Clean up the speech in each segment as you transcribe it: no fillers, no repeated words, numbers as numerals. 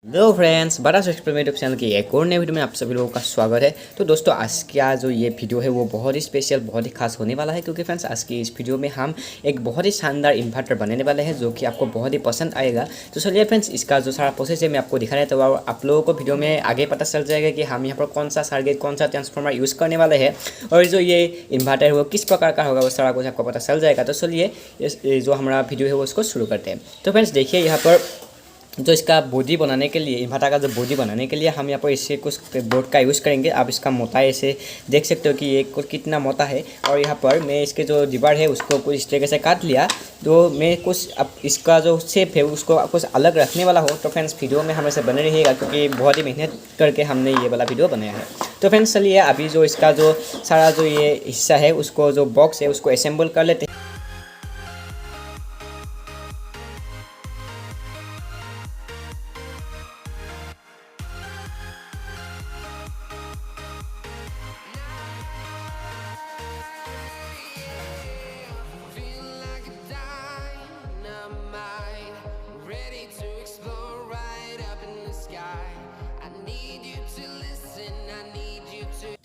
Hello friends, बड़ा experiment YouTube channel की एक और नए वीडियो में आप सभी लोगों का स्वागत है। तो दोस्तों, आज का जो ये वीडियो है वो बहुत ही स्पेशल, बहुत ही खास होने वाला है, क्योंकि फ्रेंड्स आज की इस वीडियो में हम एक बहुत ही शानदार इन्वर्टर बनाने वाले हैं जो कि आपको बहुत ही पसंद आएगा। तो चलिए फ्रेंड्स, इसका जो सारा प्रोसेस है मैं आपको दिखा रहा था, आप लोगों को वीडियो में आगे पता चल जाएगा कि हम यहाँ पर कौन सा सर्किट, कौन सा ट्रांसफार्मर यूज़ करने वाले हैं और जो ये इन्वर्टर है वो किस प्रकार का होगा वो सारा कुछ आपको पता चल जाएगा। तो चलिए जो हमारा वीडियो है वो उसको शुरू करते हैं। तो फ्रेंड्स देखिए, यहाँ पर जो इसका बॉडी बनाने के लिए, इन्वर्टर का जो बॉडी बनाने के लिए हम यहाँ पर इससे कुछ बोर्ड का यूज़ करेंगे। आप इसका मोटाई ऐसे देख सकते हो कि ये कितना मोटा है। और यहाँ पर मैं इसके जो दीवार है उसको कुछ इस तरीके से काट लिया। तो मैं कुछ अब इसका जो शेप है उसको कुछ अलग रखने वाला हो। तो फ्रेंड्स वीडियो में हमें से बने रहिएगा, क्योंकि बहुत ही मेहनत करके हमने ये वाला वीडियो बनाया है। तो फ्रेंड्स चलिए अभी जो इसका जो सारा जो ये हिस्सा है उसको, जो बॉक्स है उसको असेंबल कर लेते हैं।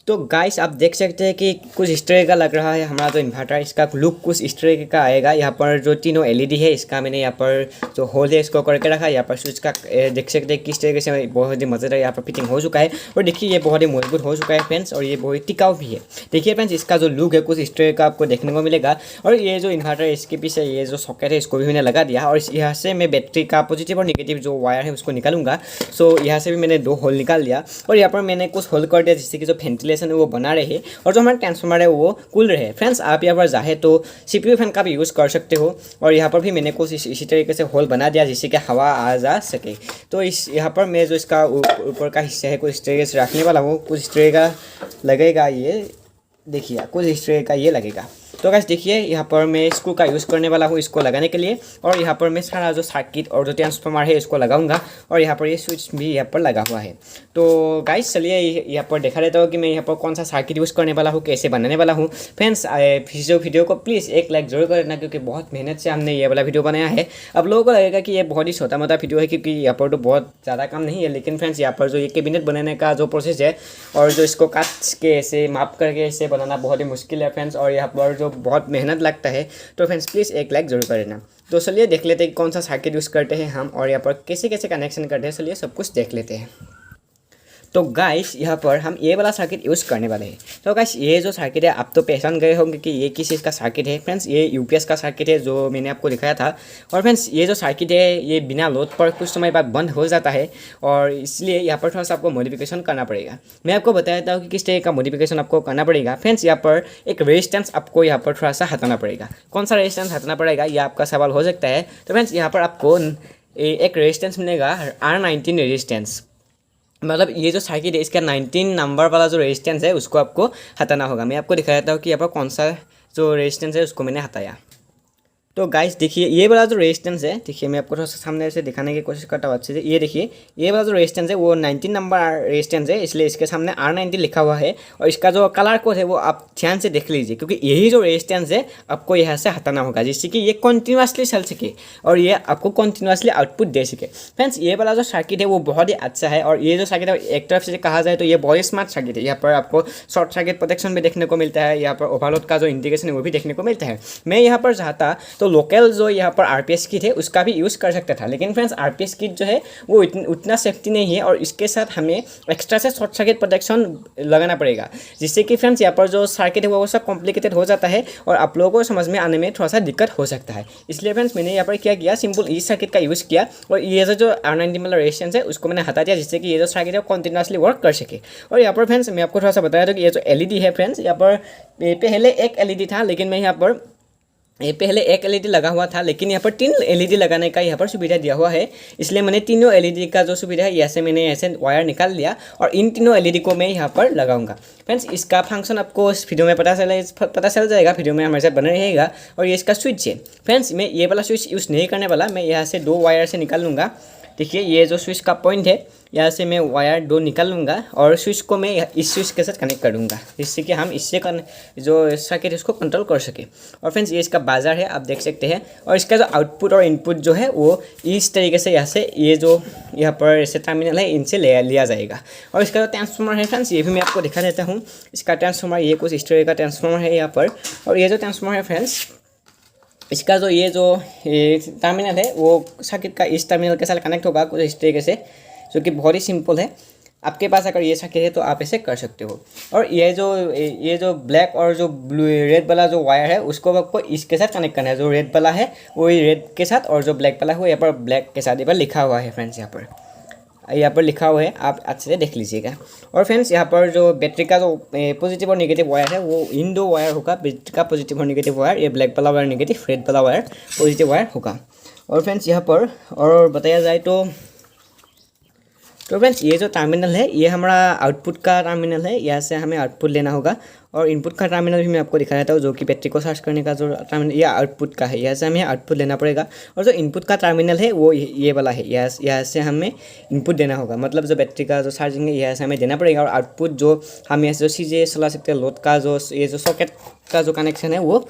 तो गाइस आप देख सकते हैं कि कुछ इस तरह का लग रहा है हमारा जो इन्वर्टर। इसका लुक कुछ इस तरह का आएगा। यहाँ पर जो तीनों एलईडी है इसका मैंने यहाँ पर जो होल है इसको करके रखा है। यहाँ पर स्विच का देख सकते हैं किस तरीके से बहुत ही मज़ेदार यहाँ पर फिटिंग हो चुका है। और देखिए ये बहुत ही मजबूत हो चुका है फ्रेंड्स, और ये बहुत ही टिकाऊ भी है। देखिए फ्रेंड्स, इसका जो लुक है कुछ इस तरह का आपको देखने को मिलेगा। और ये जो इन्वर्टर है इसके पीछे ये जो सॉकेट है इसको भी मैंने लगा दिया। और यहाँ से मैं बैटरी का पॉजिटिव और निगेटिव जो वायर है उसको निकालूंगा। सो यहाँ से भी मैंने 2 होल निकाल दिया। और यहाँ पर मैंने कुछ होल कर दिया जिससे कि जो वेंटिलेशन है वो बना रहे और जो हमारा ट्रांसफार्मर है वो कूल रहे। फ्रेंड्स आप यहाँ पर चाहे तो सीपीयू फैन का भी यूज़ कर सकते हो। और यहाँ पर भी मैंने कुछ इसी तरीके से होल बना दिया जिससे कि हवा आ जा सके। तो इस यहाँ पर मैं जो इसका ऊपर का हिस्सा है कुछ इस तरीके से रखने वाला हूँ। कुछ इस तरह का लगेगा, ये देखिए कुछ इस तरह का ये लगेगा। तो गाइस देखिए, यहाँ पर मैं स्क्रू का यूज़ करने वाला हूँ इसको लगाने के लिए। और यहाँ पर मैं सारा जो सर्किट और जो ट्रांसफार्मर है इसको लगाऊंगा। और यहाँ पर ये स्विच भी यहाँ पर लगा हुआ है। तो गाइस चलिए यहाँ पर देखा देता हूँ कि मैं यहाँ पर कौन सा सर्किट यूज़ करने वाला हूँ, कैसे बनाने वाला हूँ। फ्रेंड्स वीडियो को प्लीज़ एक लाइक जरूर कर देना, क्योंकि बहुत मेहनत से हमने ये वाला वीडियो बनाया है। अब लोगों को लगेगा कि ये बहुत ही छोटा मोटा वीडियो है, क्योंकि यहाँ पर तो बहुत ज़्यादा काम नहीं है। लेकिन फ्रेंड्स यहाँ पर जो ये कैबिनेट बनाने का जो प्रोसेस है और जो इसको काट के ऐसे माप करके ऐसे बनाना बहुत ही मुश्किल है फ्रेंड्स। और यहाँ पर जो बहुत मेहनत लगता है। तो फ्रेंड्स प्लीज़ एक लाइक जरूर कर देना। तो चलिए देख लेते हैं कौन सा सर्किट यूज़ करते हैं हम और यहाँ पर कैसे कैसे कनेक्शन करते हैं। चलिए सब कुछ देख लेते हैं। तो गाइस यहाँ पर हम ये वाला सर्किट यूज़ करने वाले हैं। तो गाइस ये जो सर्किट है आप तो पहचान गए होंगे कि ये किस चीज़ का सर्किट है। फ्रेंड्स ये यूपीएस का सर्किट है जो मैंने आपको दिखाया था। और फ्रेंड्स ये जो सर्किट है ये बिना लोड पर कुछ समय बाद बंद हो जाता है, और इसलिए यहाँ पर थोड़ा सा आपको मॉडिफिकेशन करना पड़ेगा। मैं आपको बताया था कि किस तरह का मॉडिफिकेशन आपको करना पड़ेगा। फ्रेंड्स यहाँ पर एक रेजिस्टेंस आपको यहाँ पर थोड़ा सा हटाना पड़ेगा। कौन सा रेजिस्टेंस हटाना पड़ेगा ये आपका सवाल हो सकता है। तो फ्रेंड्स यहाँ पर आपको एक रेजिस्टेंस मिलेगा R19 रेजिस्टेंस। मतलब ये जो सर्किट है इसका 19 नंबर वाला जो रेजिस्टेंस है उसको आपको हटाना होगा। मैं आपको दिखा देता हूँ कि यहाँ पर कौन सा जो रेजिस्टेंस है उसको मैंने हटाया। तो गाइस देखिए ये वाला जो रेजिस्टेंस है, देखिए मैं आपको थोड़ा सा सामने से दिखाने की कोशिश करता हूँ अच्छे से। ये देखिए ये वाला जो रेजिस्टेंस है वो 19 नंबर रेजिस्टेंस है, इसलिए इसके सामने R19 लिखा हुआ है। और इसका जो कलर कोड है वो आप ध्यान से देख लीजिए, क्योंकि यही जो रेजिस्टेंस है आपको यहाँ से हटाना होगा जिससे कि ये कंटिन्यूसली चल सके और ये आपको कंटिन्यूसली आउटपुट दे सके। फ्रेंड्स ये वाला जो सर्किट है वो बहुत ही अच्छा है। और ये जो सर्किट है एक तरफ से कहा जाए तो ये बहुत ही स्मार्ट सर्किट है। यहाँ पर आपको शॉर्ट सर्किट प्रोटेक्शन भी देखने को मिलता है, यहाँ पर ओवरलोड का जो इंडिकेशन है वो भी देखने को मिलता है। मैं यहाँ पर चाहता तो लोकल जो यहाँ पर आरपीएस किट है उसका भी यूज़ कर सकता था, लेकिन फ्रेंड्स आरपीएस किट जो है वो उतना सेफ्टी नहीं है। और इसके साथ हमें एक्स्ट्रा से शॉर्ट सर्किट प्रोटेक्शन लगाना पड़ेगा, जिससे कि फ्रेंड्स यहाँ पर जो सर्किट है वो सब कॉम्प्लिकेटेड हो जाता है और आप लोगों को समझ में आने में थोड़ा सा दिक्कत हो सकता है। इसलिए फ्रेंड्स मैंने यहाँ पर क्या किया, सिंपल इस सर्किट का यूज़ किया और ये जो R19 वाला रेजिस्टेंस है उसको मैंने हटा दिया, जिससे कि ये जो सर्किट है कंटिन्यूसली वर्क कर सके। और यहाँ पर फ्रेंड्स मैं आपको थोड़ा सा बताया था कि ये जो एलईडी है फ्रेंड्स, यहाँ पर पहले एक एलईडी था, लेकिन मैं यहाँ पर पहले एक एलईडी लगा हुआ था, लेकिन यहाँ पर 3 एलईडी लगाने का यहाँ पर सुविधा दिया हुआ है। इसलिए मैंने तीनों एलईडी का जो सुविधा है ऐसे मैंने ऐसे वायर निकाल लिया और इन तीनों एलईडी को मैं यहाँ पर लगाऊंगा। फ्रेंड्स इसका फंक्शन आपको इस वीडियो में पता चल जाएगा, वीडियो में हमारे साथ बने रहेगा। और ये इसका स्विच है फ्रेंड्स, मैं ये वाला स्विच यूज़ नहीं करने वाला, मैं यहाँ से 2 वायर से निकाल लूँगा। देखिए ये जो स्विच का पॉइंट है, यहाँ से मैं वायर 2 निकाल लूँगा और स्विच को मैं इस स्विच के साथ कनेक्ट कर दूँगा, जिससे कि हम इससे जो सर्किट उसको कंट्रोल कर सके। और फ्रेंड्स ये इसका बाजार है, आप देख सकते हैं। और इसका जो आउटपुट और इनपुट जो है वो इस तरीके से यहाँ से ये जो यहाँ पर ऐसे टर्मिनल है इनसे लिया जाएगा। और इसका जो ट्रांसफार्मर है फ्रेंड्स, ये भी मैं आपको दिखा देता हूँ। इसका ट्रांसफार्मर ये कुछ इस तरह का ट्रांसफार्मर है यहाँ पर। और ये जो ट्रांसफार्मर है फ्रेंड्स, इसका जो ये जो टर्मिनल है वो सर्किट का इस टर्मिनल के साथ कनेक्ट होगा कुछ इस तरीके से, जो कि बहुत ही सिंपल है। आपके पास अगर ये सर्किट है तो आप ऐसे कर सकते हो। और ये जो ब्लैक और जो ब्लू रेड वाला जो वायर है उसको आपको इसके साथ कनेक्ट करना है। जो रेड वाला है वही रेड के साथ, और जो ब्लैक वाला है वो यहाँ पर ब्लैक के साथ यहाँ पर लिखा हुआ है फ्रेंड्स। यहाँ पर लिखा हुआ है, आप अच्छे से देख लीजिएगा। और फ्रेंड्स यहाँ पर जो बैटरी का जो पॉजिटिव और नेगेटिव वायर है वो इन 2 वायर होगा। बैटरी का पॉजिटिव और नेगेटिव वायर, ये ब्लैक वाला वायर नेगेटिव, रेड वाला वायर पॉजिटिव वायर होगा। और फ्रेंड्स यहाँ पर और बताया जाए तो फ्रेंड्स ये जो टर्मिनल है ये हमारा आउटपुट का टर्मिनल है, यहाँ से हमें आउटपुट लेना होगा। और इनपुट का टर्मिनल भी मैं आपको दिखा देता हूँ, जो कि बैटरी को चार्ज करने का जो टर्मिनल ये आउटपुट का है, यहाँ से हमें आउटपुट लेना पड़ेगा। और जो इनपुट का टर्मिनल है वो ये वाला है, यहाँ से हमें इनपुट देना होगा। मतलब जो बैटरी का जो चार्जिंग है यहाँ से हमें देना पड़ेगा। और आउटपुट जो हम यहाँ से जो सीधे चला सकते हैं लोड का जो ये जो सॉकेट का जो कनेक्शन है वो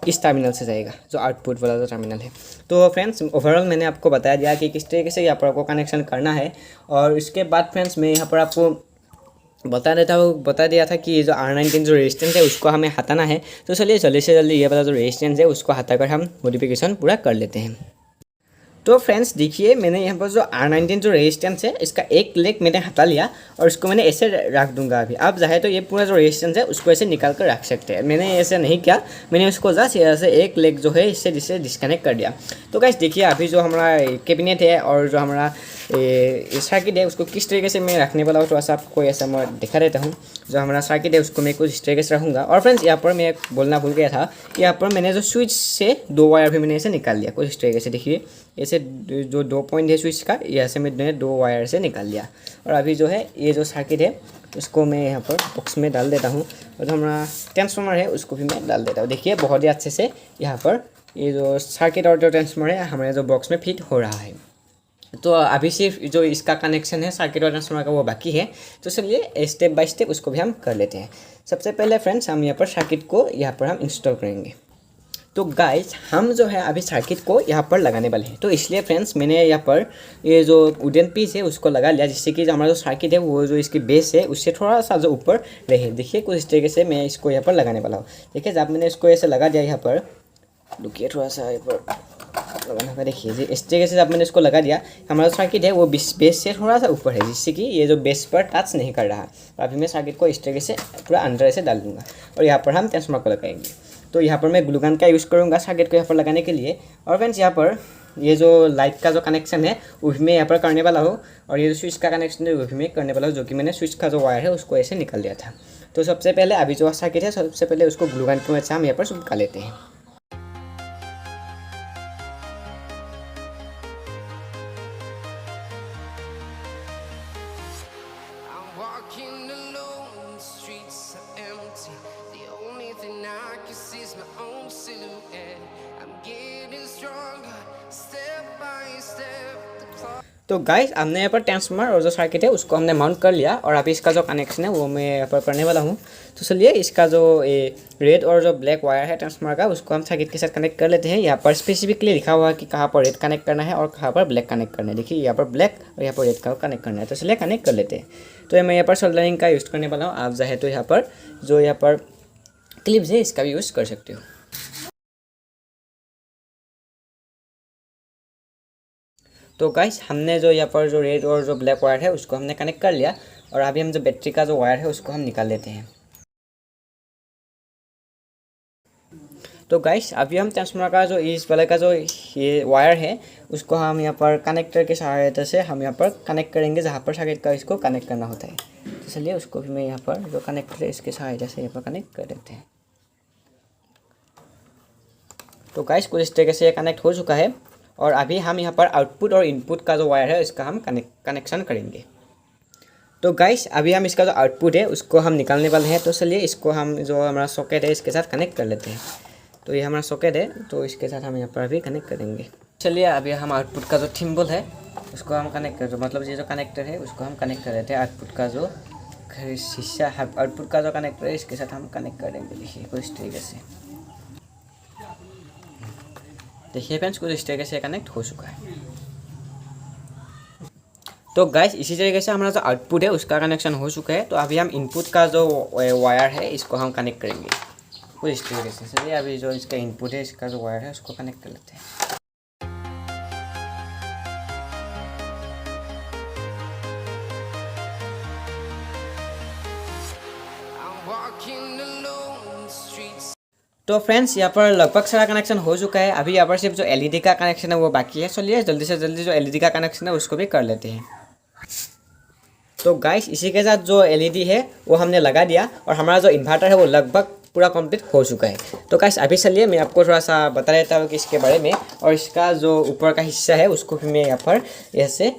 इस टर्मिनल से जाएगा, जो आउटपुट वाला जो टर्मिनल है। तो फ्रेंड्स ओवरऑल मैंने आपको बता दिया कि किस तरीके से यहाँ पर आपको कनेक्शन करना है। और इसके बाद फ्रेंड्स मैं यहाँ पर आपको बता दिया था कि ये जो R19 जो रेजिस्टेंस है उसको हमें हटाना है। तो चलिए जल्दी से जल्दी ये वाला जो रेजिस्टेंस है उसको हटाकर हम मॉडिफिकेशन पूरा कर लेते हैं। तो फ्रेंड्स देखिए मैंने यहाँ पर जो R19 जो रेजिस्टेंस है इसका एक लेग मैंने हटा लिया और इसको मैंने ऐसे रख दूंगा। अभी आप चाहे तो ये पूरा जो रेजिस्टेंस है उसको ऐसे निकाल कर रख सकते हैं। मैंने ऐसे नहीं किया, मैंने उसको जस्ट ऐसे एक लेग जो है इससे डिस्कनेक्ट कर दिया। तो गाइस देखिए अभी जो हमारा कैबिनेट है और जो हमारा सर्किट है उसको किस तरीके से मैं रखने वाला हूँ, थोड़ा सा आपको ऐसा मैं दिखा देता हूँ। जो हमारा सर्किट है उसको मैं कुछ इस तरीके से रखूँगा। और फ्रेंड्स यहाँ पर मैं बोलना भूल गया था, यहाँ पर मैंने जो स्विच से 2 वायर भी मैंने ऐसे निकाल लिया कुछ इस तरीके से। देखिए ऐसे जो 2 पॉइंट है स्विच का, यहाँ से मैंने 2 वायर से निकाल लिया। और अभी जो है ये जो सर्किट है उसको मैं यहाँ पर बॉक्स में डाल देता हूँ। और जो हमारा ट्रांसफार्मर है उसको भी मैं डाल देता हूँ। देखिए बहुत ही अच्छे से यहाँ पर ये जो सर्किट और जो ट्रांसफार्मर है हमारे जो बॉक्स में फिट हो रहा है। तो अभी सिर्फ जो इसका कनेक्शन है सर्किट और ट्रांसफार्मर का वो बाकी है। तो चलिए स्टेप बाय स्टेप उसको भी हम कर लेते हैं। सबसे पहले फ्रेंड्स हम यहाँ पर सर्किट को यहाँ पर हम इंस्टॉल करेंगे। तो गाइस हम जो है अभी सर्किट को यहाँ पर लगाने वाले हैं। तो इसलिए फ्रेंड्स मैंने यहाँ पर ये जो वुडन पीस है उसको लगा लिया, जिससे कि जो हमारा जो सर्किट है वो जो इसकी बेस है उससे थोड़ा सा जो ऊपर रहे। देखिए कुछ इस तरीके से मैं इसको यहाँ पर लगाने वाला हूँ। देखिए जब मैंने इसको ऐसे लगा दिया यहाँ पर, रुकिए थोड़ा सा यहाँ पर लगाना का, देखिए जी इस तरीके से जब मैंने इसको लगा दिया हमारा सर्किट है वो बेस से थोड़ा सा ऊपर है, जिससे कि ये जो बेस पर टच नहीं कर रहा। तो अभी मैं सर्किट को इस तरीके से पूरा अंदर से डाल दूँगा और यहाँ पर हम ट्रांसफार्मर को लगाएंगे। तो यहाँ पर मैं ग्लू गन का यूज़ करूँगा सर्किट को यहाँ पर लगाने के लिए। और फ्रेंड्स यहाँ पर ये जो लाइट का जो कनेक्शन है वो भी मैं यहाँ पर करने वाला हूँ, और ये जो स्विच का कनेक्शन है वो भी मैं करने वाला हूँ, जो कि मैंने स्विच का जो वायर है उसको ऐसे निकाल दिया था। तो सबसे पहले अभी जो सर्किट है सबसे पहले उसको ग्लू गन की मदद से हम यहाँ पर चिपका लेते हैं। तो गाइस हमने यहाँ पर ट्रांसफार्मर और जो सर्किट है उसको हमने माउंट कर लिया, और अभी इसका जो कनेक्शन है वो मैं यहाँ पर करने वाला हूँ। तो चलिए इसका जो रेड और जो ब्लैक वायर है ट्रांसफार्मर का उसको हम सर्किट के साथ कनेक्ट कर लेते हैं। यहाँ पर स्पेसिफिकली लिखा हुआ है कि कहाँ पर रेड कनेक्ट करना है और कहाँ पर ब्लैक कनेक्ट करना है। देखिए यहाँ पर ब्लैक और यहाँ पर रेड का कनेक्ट करना है। तो चलिए कनेक्ट कर लेते हैं। तो मैं यहाँ पर सोल्डरिंग का यूज़ करने वाला हूँ। आप चाहे तो यहाँ पर जो यहाँ पर क्लिप्स है इसका भी यूज़ कर सकते हो। तो गाइस हमने जो यहाँ पर जो रेड और जो ब्लैक वायर है उसको हमने कनेक्ट कर लिया, और अभी हम जो बैटरी का जो वायर है उसको हम निकाल लेते हैं। तो गाइस अभी हम ट्रांसफार्मर का जो इस वाले का जो ये वायर है उसको हम यहाँ पर कनेक्टर के सहायता से हम यहाँ पर कनेक्ट करेंगे, जहाँ पर सर्किट का इसको कनेक्ट करना होता है। तो चलिए उसको भी मैं यहाँ पर जो कनेक्टर है इसके सहायता से यहाँ पर कनेक्ट कर देते हैं। तो गाइस कुछ इस तरीके से ये कनेक्ट हो चुका है, और अभी हम यहाँ पर आउटपुट और इनपुट का जो वायर है इसका हम कनेक्शन करेंगे। तो गाइस अभी हम इसका जो आउटपुट है उसको हम निकालने वाले हैं। तो चलिए इसको हम जो हमारा सॉकेट है इसके साथ कनेक्ट कर लेते हैं। तो ये हमारा सॉकेट है, तो इसके साथ हम यहाँ पर अभी कनेक्ट करेंगे। चलिए अभी हम आउटपुट का जो थिम्बल है उसको हम कनेक्ट कर दो, मतलब ये जो कनेक्टर है उसको हम कनेक्ट कर देते हैं आउटपुट का जो शीशा है, आउटपुट का जो कनेक्टर है इसके साथ हम कनेक्ट कर देंगे। देखिए कुछ इस तरीके से, देखिए फ्रेंड्स कुछ इस तरीके से कनेक्ट हो चुका है। तो गाइस इसी तरीके से हमारा जो आउटपुट है उसका कनेक्शन हो चुका है। तो अभी हम इनपुट का जो वायर है इसको हम कनेक्ट करेंगे कुछ इस तरीके से। चलिए अभी जो इसका इनपुट है इसका जो वायर है उसको कनेक्ट कर लेते हैं। तो फ्रेंड्स यहाँ पर लगभग सारा कनेक्शन हो चुका है। अभी यहाँ पर सिर्फ जो एलईडी का कनेक्शन है वो बाकी है। चलिए जल्दी से जल्दी जो एलईडी का कनेक्शन है उसको भी कर लेते हैं। तो गाइस इसी के साथ जो एलईडी है वो हमने लगा दिया और हमारा जो इन्वर्टर है वो लगभग पूरा कंप्लीट हो चुका है। तो गाइस अभी चलिए मैं आपको थोड़ा सा बता देता हूँ कि इसके बारे में, और इसका जो ऊपर का हिस्सा है उसको भी मैं यहाँ पर ऐसे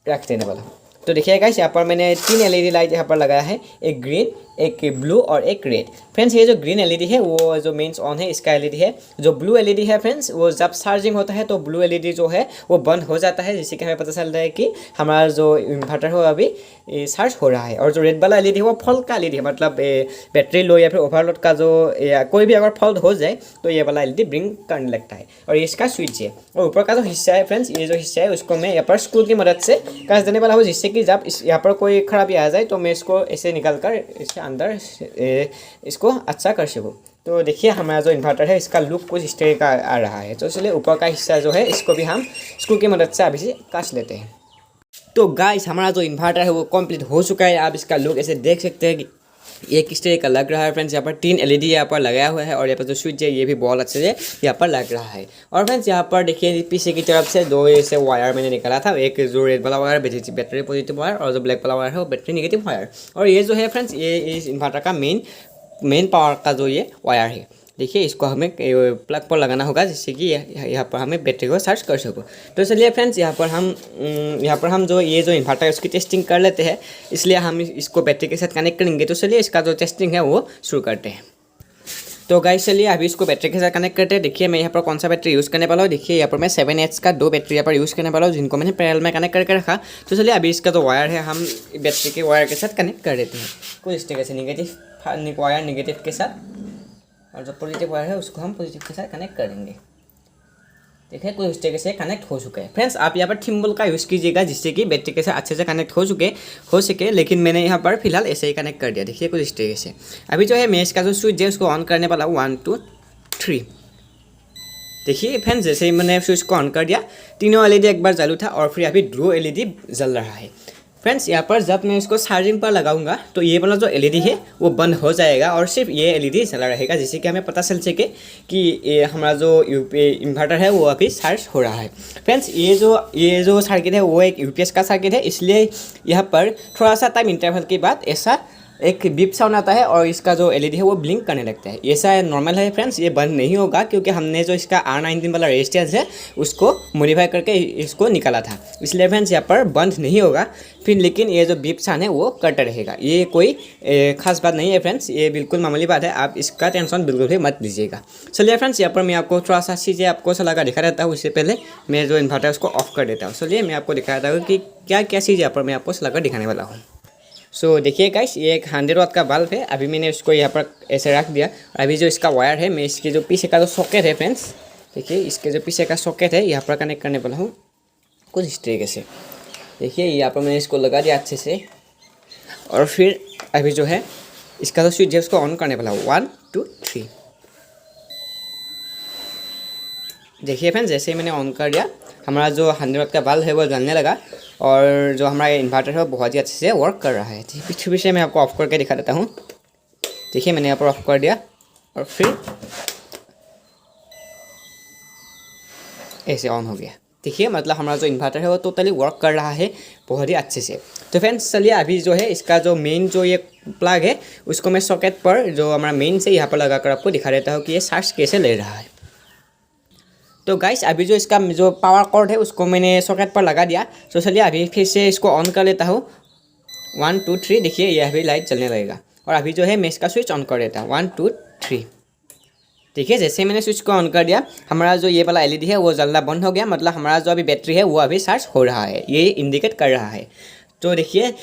रख देने वाला हूँ। तो देखिए गाइस यहाँ पर मैंने 3 एलईडी लाइट यहाँ पर लगाया है, एक ग्रीन, एक ब्लू और एक रेड। फ्रेंड्स ये जो ग्रीन एलईडी है वो जो मेन्स ऑन है इसका एलईडी है। जो ब्लू एलईडी है फ्रेंड्स वो जब चार्जिंग होता है तो ब्लू एलईडी जो है वो बंद हो जाता है, जिससे कि हमें पता चल रहा है कि हमारा जो इन्वर्टर है अभी चार्ज हो रहा है। और जो रेड वाला एलईडी है वो फॉल्ट का एलईडी है, मतलब बैटरी लो या फिर ओवरलोड का जो कोई भी अगर फॉल्ट हो जाए तो ये वाला एलईडी ब्लिंक करने लगता है। और ये इसका स्विच है। और ऊपर का जो हिस्सा है फ्रेंड्स, ये जो हिस्सा है उसको मैं यहाँ पर स्क्रू की मदद से कस देने वाला हूँ, जिससे कि जब यहाँ पर कोई खराबी आ जाए तो मैं इसको ऐसे निकाल कर इसके अंदर इसको अच्छा कर सकूँ। तो देखिए हमारा जो इन्वर्टर है इसका लुक कुछ इस तरह का आ रहा है। तो चलिए ऊपर का हिस्सा जो है इसको भी हम स्क्रू की मदद से अभी से कस लेते हैं। तो गाइस हमारा जो इन्वर्टर है वो कंप्लीट हो चुका है। आप इसका लुक ऐसे देख सकते हैं कि ये किस तरह का लग रहा है। फ्रेंड्स यहाँ पर 3 एलईडी यहाँ पर लगाया हुआ है और यहाँ पर जो स्विच है ये भी बहुत अच्छे से यहाँ पर लग रहा है। और फ्रेंड्स यहाँ पर देखिए पीछे की तरफ से 2 ऐसे वायर मैंने निकाला था, एक जो रेड वाला वायर बैटरी पॉजिटिव वायर और जो ब्लैक वाला वायर है वो बैटरी नेगेटिव वायर। और ये जो है फ्रेंड्स ये इस इन्वर्टर का मेन पावर का जो ये वायर है, देखिए इसको हमें प्लग पर लगाना होगा, जिससे कि यहाँ पर हमें बैटरी को चार्ज कर सको। तो चलिए फ्रेंड्स यहाँ पर हम जो ये जो इन्वर्टर है उसकी टेस्टिंग कर लेते हैं, इसलिए हम इसको बैटरी के साथ कनेक्ट करेंगे। तो चलिए इसका जो टेस्टिंग है वो शुरू करते हैं। तो गाइस चलिए अभी इसको बैटरी के साथ कनेक्ट करते हैं। देखिए मैं यहाँ पर कौन सा बैटरी यूज़ करने वाला हूँ। देखिए यहाँ पर मैं 7H का 2 बैटरी यहाँ पर यूज़ करने वाला हूँ, जिनको मैंने पैरेलल में कनेक्ट करके रखा। तो चलिए अभी इसका जो वायर है हम बैटरी के वायर के साथ कनेक्ट कर देते हैं कुछ इस तरीके से, नेगेटिव वायर नेगेटिव के साथ, और जो पॉजिटिव वायर है उसको हम पॉजिटिव के साथ कनेक्ट कर देंगे। देखिए कुछ इस तरीके से कनेक्ट हो चुका है। फ्रेंड्स आप यहाँ पर थिम्बल का यूज़ कीजिएगा, जिससे कि बैटरी के साथ अच्छे से कनेक्ट हो सके, लेकिन मैंने यहाँ पर फिलहाल ऐसे ही कनेक्ट कर दिया। देखिए कुछ इस तरीके से। अभी जो है मैं इसका जो स्विच है उसको ऑन करने वाला हूँ 1 2 3। देखिए फ्रेंड्स जैसे ही मैंने स्विच को ऑन कर दिया, तीनों एलईडी एक बार चालू था और फिर अभी 2 एलईडी जल रहा है। फ्रेंड्स यहाँ पर जब मैं इसको चार्जिंग पर लगाऊंगा तो ये वाला जो एलईडी है वो बंद हो जाएगा और सिर्फ ये एलईडी चला रहेगा, जिससे कि हमें पता चल सके कि हमारा जो इन्वर्टर है वो अभी चार्ज हो रहा है। फ्रेंड्स ये जो सर्किट है वो एक यूपीएस का सर्किट है, इसलिए यहाँ पर थोड़ा सा टाइम इंटरवल के बाद ऐसा एक बीप साउंड आता है और इसका जो एलईडी है वो ब्लिंक करने लगता है। ऐसा नॉर्मल है फ्रेंड्स, ये बंद नहीं होगा क्योंकि हमने जो इसका R19 वाला रेजिस्टेंस है उसको मॉडिफाई करके इसको निकाला था, इसलिए फ्रेंड्स यहाँ पर बंद नहीं होगा। फिर लेकिन ये जो बीप साउंड है वो करता रहेगा। ये कोई खास बात नहीं है फ्रेंड्स, ये बिल्कुल मामूली बात है, आप इसका टेंशन बिल्कुल भी मत लीजिएगा। चलिए फ्रेंड्स यहाँ पर मैं आपको थोड़ा सा चीज़ें आपको चला कर दिखा देता हूँ। इससे पहले मैं जो इन्वर्टर है उसको ऑफ कर देता हूँ। चलिए मैं आपको दिखा देता हूँ कि क्या क्या चीज़ यहाँ पर मैं आपको चला कर दिखाने वाला हूँ। सो देखिए गाइस ये एक 100 वाट का बल्ब है। अभी मैंने उसको यहाँ पर ऐसे रख दिया और अभी जो इसका वायर है मैं इसके जो पीछे का जो सॉकेट है फ्रेंड्स, देखिए इसके जो पीछे का सॉकेट है यहाँ पर कनेक्ट करने वाला हूँ कुछ इस तरीके से। देखिए यहाँ पर मैंने इसको लगा दिया अच्छे से और फिर अभी जो है इसका जो स्विच है उसको ऑन करने वाला हूँ 1 2 3। देखिए फ्रेंड्स जैसे ही मैंने ऑन कर दिया हमारा जो 100 वाट का बल्ब है वो जलने लगा और जो हमारा इन्वर्टर है वो बहुत ही अच्छे से वर्क कर रहा है। पीछे मैं आपको ऑफ करके दिखा देता हूँ। देखिए मैंने यहाँ पर ऑफ कर दिया और फिर ऐसे ऑन हो गया। देखिए मतलब हमारा जो इन्वर्टर है वो टोटली वर्क कर रहा है बहुत ही अच्छे से। तो फ्रेंड्स चलिए अभी जो है इसका जो मेन जो ये प्लग है उसको मैं सॉकेट पर जो हमारा मेन से यहाँ पर लगा कर आपको दिखा देता हूँ कि ये चार्ज कैसे ले रहा है। तो गाइस अभी जो इसका जो पावर कॉर्ड है उसको मैंने सॉकेट पर लगा दिया। तो चलिए अभी फिर से इसको ऑन कर लेता हूँ 1 2 3। देखिए ये अभी लाइट चलने लगेगा और अभी जो है मैं इसका स्विच ऑन कर देता हूँ 1 2 3। देखिए जैसे मैंने स्विच को ऑन कर दिया, हमारा जो ये वाला एलईडी है वो जलना बंद हो गया, मतलब हमारा जो अभी बैटरी है वो अभी चार्ज हो रहा है, ये इंडिकेट कर रहा है। तो देखिए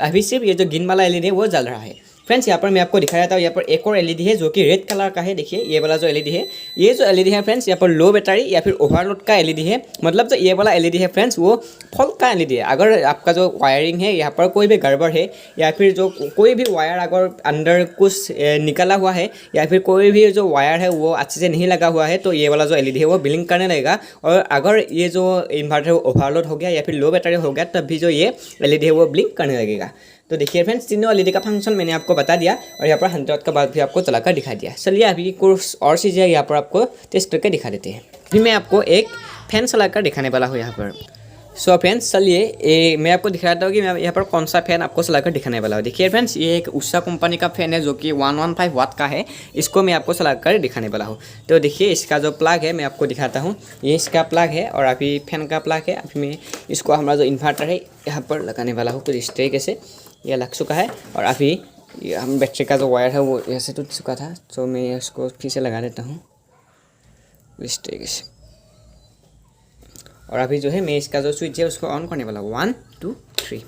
अभी सिर्फ ये जो ग्रीन वाला एलईडी है वो जल रहा है। फ्रेंड्स यहाँ पर मैं आपको दिखाया था, यहाँ पर एक और एलईडी है जो कि रेड कलर का है। देखिए ये वाला जो एलईडी है, ये जो एलईडी है फ्रेंड्स यहाँ पर लो बैटरी या फिर ओवरलोड का एलईडी है। मतलब जो ये वाला एलईडी है फ्रेंड्स वो फॉल्ट का एलईडी है। अगर आपका जो वायरिंग है यहाँ पर कोई भी गड़बड़ है या फिर जो कोई भी वायर अगर अंदर कुछ निकला हुआ है या फिर कोई भी जो वायर है वो अच्छे से नहीं लगा हुआ है, तो ये वाला जो एलईडी है वो ब्लिंक करने लगेगा। और अगर ये जो इन्वर्टर ओवरलोड हो गया या फिर लो बैटरी हो गया तब भी जो ये एलईडी है वो ब्लिंक करने लगेगा। तो देखिए फ्रेंड्स तीनों एलईडी का फंक्शन मैंने आपको बता दिया और यहाँ पर 100 वाट का बल्ब भी आपको चलाकर दिखा दिया। चलिए अभी कुछ और चीज़ें यहाँ पर आपको टेस्ट करके दिखा देते हैं। अभी मैं आपको एक फैन चलाकर दिखाने वाला हूँ यहाँ पर। सो फ्रेंड्स चलिए मैं आपको दिखाता हूँ कि मैं यहाँ पर कौन सा फ़ैन आपको चलाकर दिखाने वाला हूँ। देखिए फ्रेंड्स ये एक उषा कंपनी का फ़ैन है जो कि 115 वाट का है। इसको मैं आपको चलाकर दिखाने वाला हूँ। तो देखिए इसका जो प्लग है मैं आपको दिखाता हूँ, ये इसका प्लग है और अभी फैन का प्लग है। अभी मैं इसको हमारा जो इन्वर्टर है यहाँ पर लगाने वाला हूँ। तो इस तरीके से ये लग चुका है और अभी हम बैटरी का जो वायर है वो ऐसे टूट चुका था, तो मैं इसको फिर से लगा देता हूँ इस तरीके से। और अभी जो है मैं इसका जो स्विच है उसको ऑन करने वाला हूँ। 1 2 3।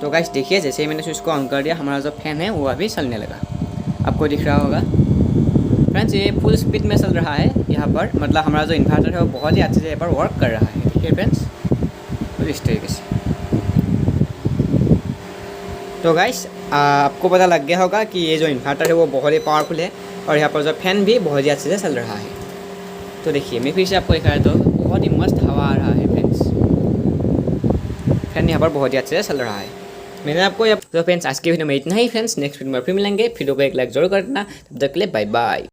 तो गाइस देखिए जैसे ही मैंने स्विच को ऑन कर दिया हमारा जो फैन है वो अभी चलने लगा, आपको दिख रहा होगा। फ्रेंड्स ये फुल स्पीड में चल रहा है यहाँ पर, मतलब हमारा जो इन्वर्टर है वो बहुत ही अच्छे से यहाँ पर वर्क कर रहा है। देखिए फ्रेंड्स तो इस तरीके से। तो गाइस आपको पता लग गया होगा कि ये जो इन्वर्टर है वो बहुत ही पावरफुल है और यहाँ पर जो फैन भी बहुत ही अच्छे से चल रहा है। तो देखिए मैं फिर से आपको दिखाया तो बहुत ही मस्त हवा आ रहा है फ्रेंड्स, फैन यहाँ पर बहुत ही अच्छे से चल रहा है। मैंने आपको तो फ्रेंड्स आज के वीडियो में इतना ही। फ्रेंड्स नेक्स्ट वीडियो में फिर मिलेंगे। वीडियो को एक लाइक जरूर कर देना। तब तक के लिए बाय बाय।